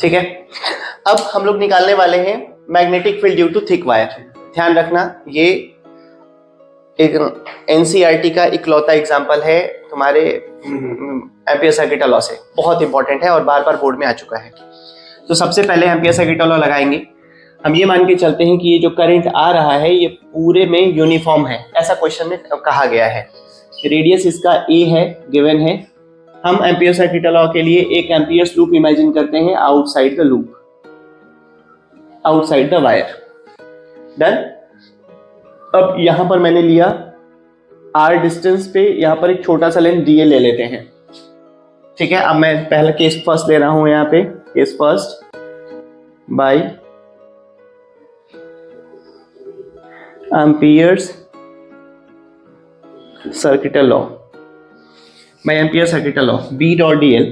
ठीक है, अब हम लोग निकालने वाले हैं magnetic field due to thick wire. ध्यान रखना, ये एक एनसीईआरटी का इकलौता एग्जांपल है तुम्हारे एम्पियर सर्किट लॉ से, बहुत इंपॉर्टेंट है और बार बार बोर्ड में आ चुका है। तो सबसे पहले एम्पियर सर्किट लॉ लगाएंगे। हम ये मान के चलते हैं कि ये जो करंट आ रहा है ये पूरे में यूनिफॉर्म है, ऐसा क्वेश्चन में कहा गया है। रेडियस इसका ए है, गिवन है। हम एम्पियर सर्किट लॉ के लिए एक एम्पियर्स लूप इमेजिन करते हैं outside the loop, outside the wire. Done. अब यहां पर मैंने लिया r डिस्टेंस पे, यहां पर एक छोटा सा लेंथ dl ले लेते हैं। ठीक है, अब मैं पहला केस फर्स्ट ले रहा हूं, यहां पे case first by Ampere's circuit law, by Ampere circuit law b dot dl।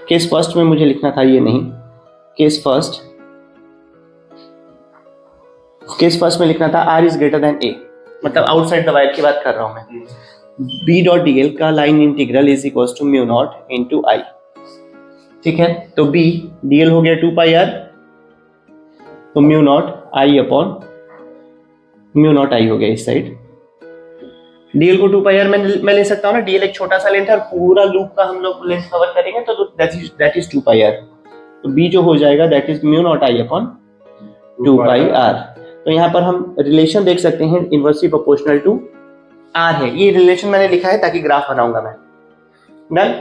Case first में मुझे लिखना था ये नहीं, केस फर्स्ट में लिखना था r is greater than a, मतलब आउटसाइड द वायर की बात कर रहा हूं मैं। b डॉट dl का line integral is equal to mu naught into i। ठीक है, तो b dl हो गया 2 पाई r, तो mu naught i upon mu not i हो गया इस साइड। dl को 2 पाई r मैं ले सकता हूँ ना, dl एक छोटा सा लेंथ है और पूरा लूप का हम लोग लेंथ कवर करेंगे तो दैट इज 2 पाई r। तो b जो हो जाएगा that is mu naught i upon 2 pi r। तो यहाँ पर हम रिलेशन देख सकते हैं, इनवर्सली प्रोपोर्शनल टू r है। ये रिलेशन मैंने लिखा है ताकि ग्राफ बनाऊंगा मैं। डन।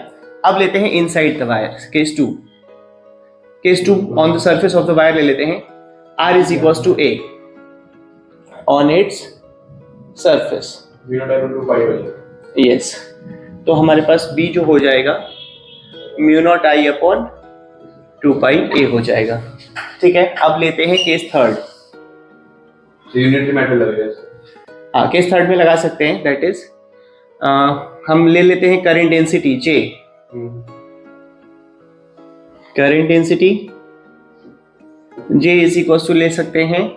अब लेते हैं inside the wire, case 2। Case 2 on the surface of the wire ले लेते हैं, r is equal to a on its surface. Yes, तो हमारे पास b जो हो जाएगा mu not i upon 2 pi a हो जाएगा। ठीक है, अब लेते हैं केस थर्ड। यूनिटरी मेथड लगेगा। हाँ, केस थर्ड में लगा सकते हैं, दैट इज हम ले लेते हैं current density J। Current density J is equal to ले सकते हैं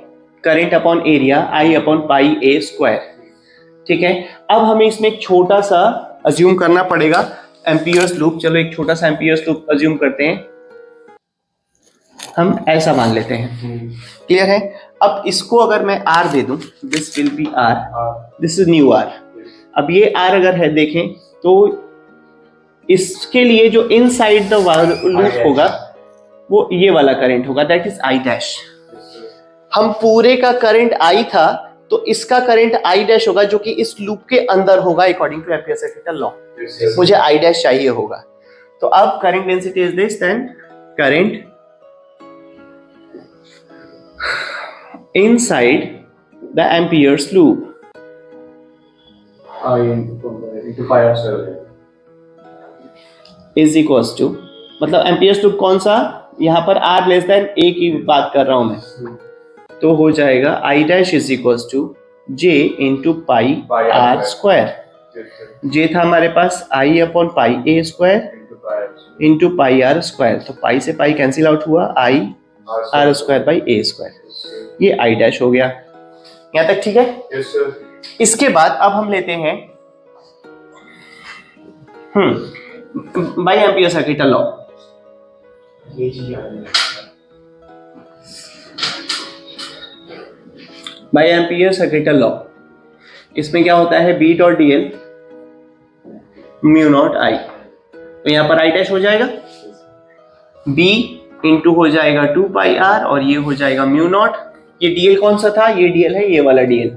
current upon area I upon pi a square. ठीक है, अब हमें इसमें एक छोटा सा अज्यूम करना पड़ेगा एम्पियर्स लूप। चलो एक छोटा सा एम्पियर्स लूप अज्यूम करते हैं, हम ऐसा मान लेते हैं। क्लियर है? अब इसको अगर मैं R दे दूं, this will be R, this is new R। अब ये R अगर है देखें तो इसके लिए जो इनसाइड द लूप होगा वो ये वाला करंट होगा, दैट इज I डैश। हम पूरे का करंट I था तो इसका करंट I डैश होगा जो कि इस लूप के अंदर होगा according to Ampere circuit law. मुझे I डैश चाहिए होगा। तो अब current density is this, then current inside the amperes loop I into pi r square is equals to, मतलब amperes loop कौन सा, यहाँ पर r लेस देन a की बात कर रहा हूं मैं, तो हो जाएगा I dash is equals to j into pi r square. j था हमारे पास I upon pi a square into pi r square, तो पाई से पाई कैंसिल आउट हुआ, I r square by a square, ये I डैश हो गया। यहां तक ठीक है? yes sir। इसके बाद अब हम लेते हैं by Ampere circuit law. By Ampere circuit law इसमें क्या होता है, b dot dl mu not I, तो यहां पर I डैश हो जाएगा, b इंटू हो जाएगा 2 पाई r और ये हो जाएगा म्यू नॉट। ये dl कौन सा था, ये dl है, ये वाला dl।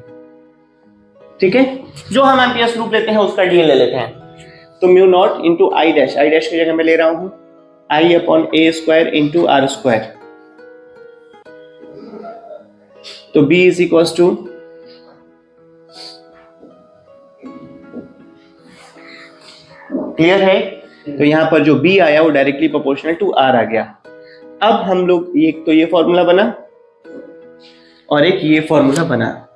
ठीक है, जो हम एम्पियर्स लूप लेते हैं उसका dl ले लेते हैं। तो mu naught into I dash, I dash की जगह मैं ले रहा हूं I upon a square into r square. तो b is equal to clear है? तो यहां पर जो b आया वो डायरेक्टली प्रोपोर्शनल टू r आ गया। अब हम लोग एक तो ये फॉर्मूला बना और एक ये फॉर्मूला बना।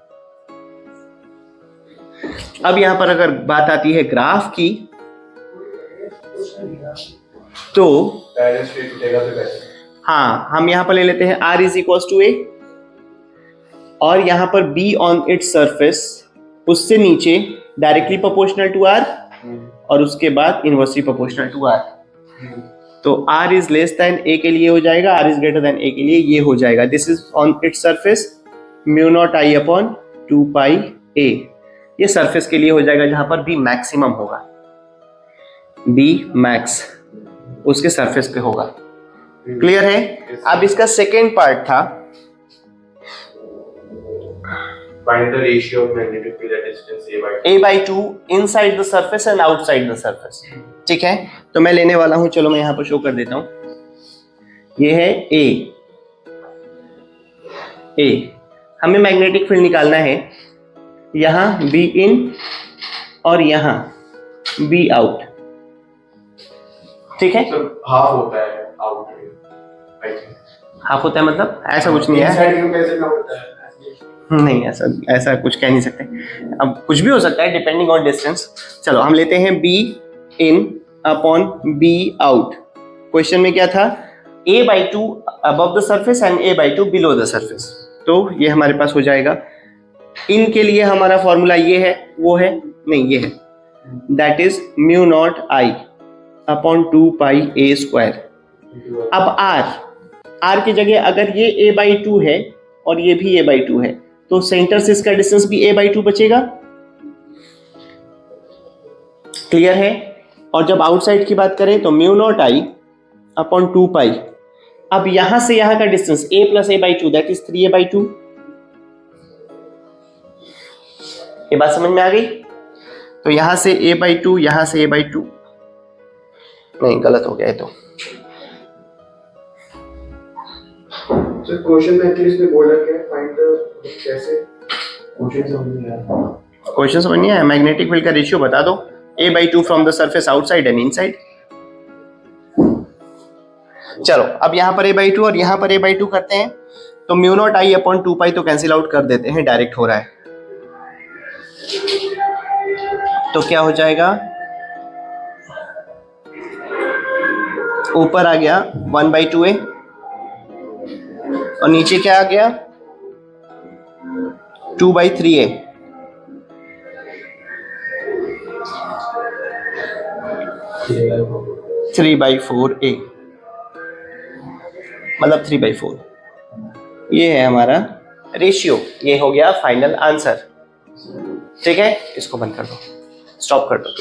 अब यहां पर अगर बात आती है ग्राफ की, तो हाँ, हम यहां पर ले लेते हैं r is equal to a और यहां पर b ऑन इट्स सरफेस, उससे नीचे डायरेक्टली प्रोपोर्शनल टू r और उसके बाद इनवर्सली प्रोपोर्शनल टू r। तो r is less than a के लिए हो जाएगा, r is greater than a के लिए ये हो जाएगा, this is on its surface mu not I upon 2 pi a। ये सरफेस के लिए हो जाएगा जहां पर b मैक्सिमम होगा, b मैक्स उसके सरफेस पे होगा। क्लियर है? अब इसका सेकेंड पार्ट था Find the ratio of magnetic field at distance a by 2. a by 2 inside the surface and outside the surface। ठीक है, तो मैं लेने वाला हूं, चलो मैं यहां पर शो कर देता हूं, ये है a, हमें मैग्नेटिक फील्ड निकालना है, यहां b in और यहां b out। ठीक है, So half होता है out में, I think. हाफ होता है मतलब ऐसा कुछ नहीं है, Inside में कैसे ना होता है? नहीं ऐसा कुछ कह नहीं सकते, अब कुछ भी हो सकता है डिपेंडिंग ऑन डिस्टेंस। चलो हम लेते हैं b in upon b out। Question में क्या था, a/2 above the surface and a/2 below the surface, तो ये हमारे पास हो जाएगा। इन के लिए हमारा फॉर्मूला ये है, वो है नहीं, ये है, that is mu not I upon 2 pi a square. अब r की जगह अगर ये a/2 है और ये भी a/2 है, तो सेंटर से इसका डिस्टेंस भी a/2 बचेगा। क्लियर है? और जब आउटसाइड की बात करें तो म्यू नॉट आई अपॉन 2 पाई, अब यहां से यहां का distance a plus a/2 that is 3a/2। ये बात समझ में आ गई? तो यहां से a/2, यहां से a/2, नहीं गलत हो गया है तो। So क्वेश्चन में एटलीस्ट में बोला क्या है, फाइंड द कैसे, क्वेश्चन समझ नहीं आया। क्वेश्चन समझ नहीं आया? मैग्नेटिक फील्ड का रेशियो बता दो, a/2 from the surface outside and inside. चलो अब यहां पर a/2 और यहां पर a/2 करते हैं, तो म्यू नॉट आई अपॉन 2 पाई तो कैंसिल आउट कर देते हैं, डायरेक्ट हो रहा है, तो क्या हो जाएगा, ऊपर आ गया 1/2a और नीचे क्या आ गया 2/3a। Three by four a, मतलब 3/4। ये है हमारा रेशियो, ये हो गया फाइनल आंसर। ठीक है, इसको बंद कर दो, स्टॉप कर दो।